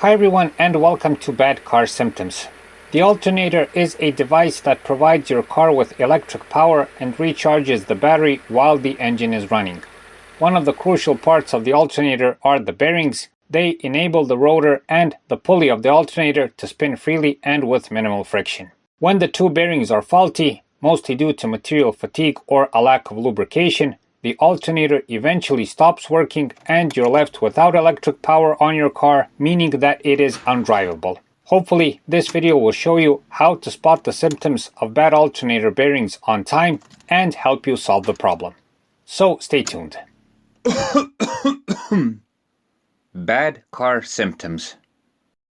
Hi everyone and welcome to Bad Car Symptoms. The alternator is a device that provides your car with electric power and recharges the battery while the engine is running. One of the crucial parts of the alternator are the bearings. They enable the rotor and the pulley of the alternator to spin freely and with minimal friction. When the two bearings are faulty, mostly due to material fatigue or a lack of lubrication, the alternator eventually stops working and you're left without electric power on your car, meaning that it is undrivable. Hopefully, this video will show you how to spot the symptoms of bad alternator bearings on time and help you solve the problem. So stay tuned. Bad car symptoms.